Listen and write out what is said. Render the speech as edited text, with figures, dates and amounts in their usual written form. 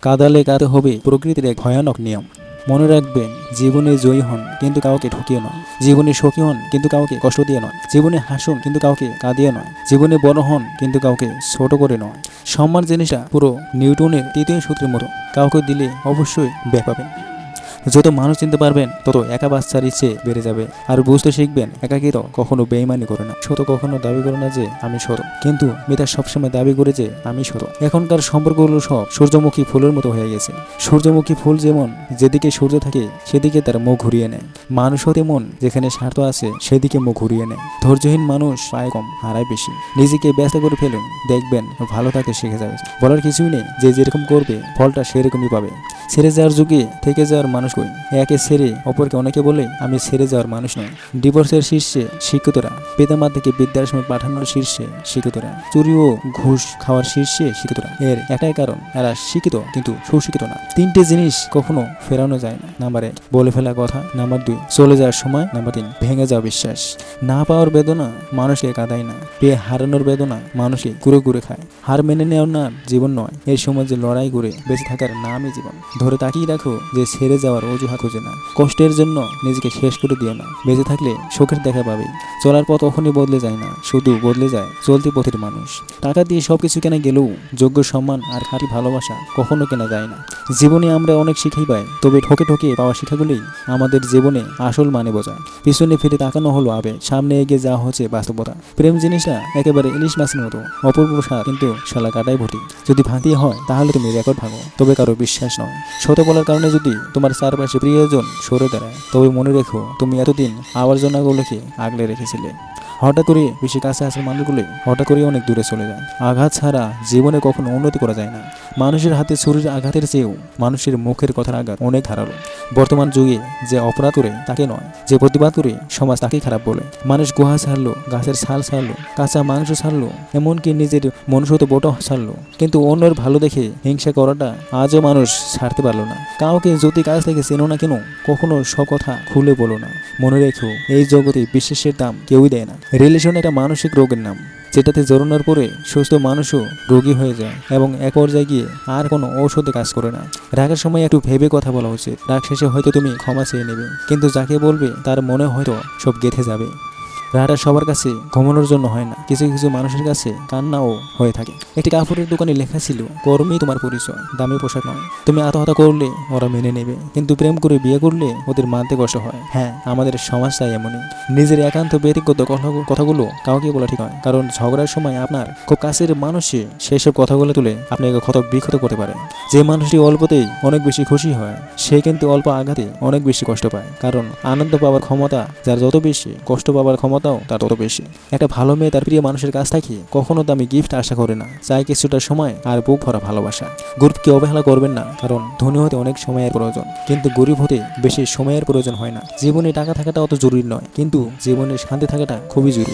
কাঁদালে কাঁদতে হবে প্রকৃতির এক ভয়ানক নিয়ম। মনে রাখবেন, জীবনে জয়ী হন কিন্তু কাউকে ঠকিয়ে নয়, জীবনে সুখী হন কিন্তু কাউকে কষ্ট দিয়ে নয়, জীবনে হাসুন কিন্তু কাউকে কাঁদিয়ে নয়, জীবনে বড় হন কিন্তু কাউকে ছোট করে নয়। সম্মান জিনিসটা পুরো নিউটনের তৃতীয় সূত্রের মতো, কাউকে দিলে অবশ্যই ব্যয় পাবেন। যত মানুষ চিনতে পারবেন তত একা বাচ্চার ইচ্ছে বেড়ে যাবে। আর বুঝতে শিখবেন, একাকিত্ব কখনো বেইমানি করে না, সত কখনো দাবি করে না যে আমি সত, কিন্তু মেয়েটা সবসময় দাবি করে যে আমি সত। এখনকার সম্পর্কগুলো সব সূর্যমুখী ফুলের মতো হয়ে গেছে। সূর্যমুখী ফুল যেমন যেদিকে সূর্য থাকে সেদিকে তার মুখ ঘুরিয়ে নেয়, মানুষও তেমন যেখানে স্বার্থ আছে সেদিকে মুখ ঘুরিয়ে নেয়। ধৈর্যহীন মানুষ পায় কম, হারায় বেশি। নিজেকে ব্যস্ত করে ফেলুন, দেখবেন ভালো থাকতে শিখে যাবে। বলার কিছুই নেই, যে যেরকম করবে ফলটা সেরকমই পাবে। ছেড়ে যাওয়ার যুগে থেকে যাওয়ার মানুষ কই? একে ছেড়ে অপরকে অনেকে বলে আমি ছেড়ে যাওয়ার মানুষ নয়। ডিভোর্সের শীর্ষে শিক্ষিতরা, পিতামাতাকে বৃদ্ধাশ্রমে পাঠানোর শীর্ষে শিক্ষিতরা, চুরি ও ঘুষ খাওয়ার শীর্ষে শিক্ষিতরা। এর একটাই কারণ, এরা শিক্ষিত কিন্তু সুশিক্ষিত না। তিনটে জিনিস কখনো ফেরানো যায় না। নাম্বার 1, বলে ফেলা কথা। নাম্বার 2, চলে যাওয়ার সময়। নাম্বার 3, ভেঙে যাওয়া বিশ্বাস। না পাওয়ার বেদনা মানুষকে কাঁদায় না, পেয়ে হারানোর বেদনা মানুষকে কুড়ে কুড়ে খায়। হার মেনে নেওয়ার নাম জীবন নয়, এই সময় যে লড়াই করে বেঁচে থাকার নামই জীবন। ধরে তাকিয়ে রাখো যে ছেড়ে যাওয়ার অজুহাত খুঁজে না। কষ্টের জন্য নিজেকে শেষ করে দিও না, বেঁচে থাকলে সুখের দেখা পাবেই। চলার পথ কখনই বদলে যায় না, শুধু বদলে যায় চলতি পথের মানুষ। টাকা দিয়ে সবকিছু কেনা গেলেও যোগ্য সম্মান আর খাঁটি ভালোবাসা কখনো কেনা যায় না। জীবনে আমরা অনেক শিখাই পাই, তবে ঠকে ঠকে পাওয়া শিক্ষাগুলোই আমাদের জীবনে আসল মানে বোঝায়। পিছনে ফিরে তাকানো হলো আবেগ, সামনে এগিয়ে যাওয়া হচ্ছে বাস্তবতা। প্রেম জিনিসটা একেবারে ইলিশ মাছের মতো, অপূর্ব স্বাদ কিন্তু শালা কাটাই ভর্তি। যদি ভাঙতে হয় তাহলে তুমি রেকর্ড ভাঙো, তবে কারো বিশ্বাস নয়। সত্য বলার কারণে যদি তোমার চারপাশে প্রিয়জন সরে দাঁড়ায়, তবে মনে রেখো তুমি এতদিন আবর্জনাগুলোকে আগলে রেখেছিলে। হঠাৎ করে বেশি কাছে আসার মানুষগুলো হঠাৎ করে অনেক দূরে চলে যায়। আঘাত ছাড়া জীবনে কখনো উন্নতি করা যায় না। মানুষের হাতে ছুরির আঘাতের চেয়েও মানুষের মুখের কথার আঘাত অনেক ধারালো। বর্তমান যুগে যে অপরাধ করে তাকে নয়, যে প্রতিবাদ করে সমাজ তাকেই খারাপ বলে। মানুষ গুহা ছাড়লো, গাছের ছাল ছাড়লো, কাঁচা মাংস ছাড়লো, এমনকি নিজের মনুষ্যত বোটা ছাড়লো, কিন্তু অন্যের ভালো দেখে হিংসা করাটা আজও মানুষ ছাড়তে পারলো না। কাউকে যদি কাছ থেকে চেনো না কেন, কখনো সব কথা খুলে বলো না। মনে রেখো, এই জগতে বিশ্বাসের দাম কেউই দেয় না। রিলেশন একটা মানসিক রোগের নাম, যেটাতে জড়ানোর পরে সুস্থ মানুষও রোগী হয়ে যায় এবং এক পর্যায়ে গিয়ে আর কোনো ঔষধে কাজ করে না। রাগের সময় একটু ভেবে কথা বলা উচিত। রাগ শেষে হয়তো তুমি ক্ষমা চেয়ে নেবে, কিন্তু যাকে বলবে তার মনে হয়তো সব গেঁথে যাবে। রাগটা সবার কাছে ঘুমানোর জন্য হয় না, কিছু কিছু মানুষের কাছে কান্নাও হয়ে থাকে। একটি কাপড়ের দোকানে লেখা ছিল, কর্মই তোমার পরিচয়, দামি পোশাক নয়। তুমি আত্মহত্যা করলে ওরা মেনে নেবে, কিন্তু প্রেম করে বিয়ে করলে ওদের মানতে কষ্ট হয়। হ্যাঁ, আমাদের সমাজটাই এমনই। নিজের একান্ত ব্যক্তিগত কথাগুলো কাউকে বলা ঠিক নয়, কারণ ঝগড়ার সময় আপনার খুব কাছের মানুষই সেসব কথাগুলো তুলে আপনাকে ক্ষত বিক্ষত করতে পারে। যে মানুষটি অল্পতেই অনেক বেশি খুশি হয়, সে কিন্তু অল্প আঘাতে অনেক বেশি কষ্ট পায়। কারণ আনন্দ পাওয়ার ক্ষমতা যার যত বেশি, কষ্ট পাওয়ার ক্ষমতাও তার তত বেশি। একটা ভালো মেয়ে তার প্রিয় মানুষের কাছ থেকে কখনো দামি গিফট আশা করে না, চাই কিছুটা সময় আর বুক ভরা ভালোবাসা। গরিবকে অবহেলা করবেন না, কারণ ধনী হতে অনেক সময়ের প্রয়োজন, কিন্তু গরিব হতে বেশি সময়ের প্রয়োজন হয় না। জীবনে টাকা থাকাটা অত জরুরি নয়, কিন্তু জীবনে শান্তি থাকাটা খুবই জরুরি।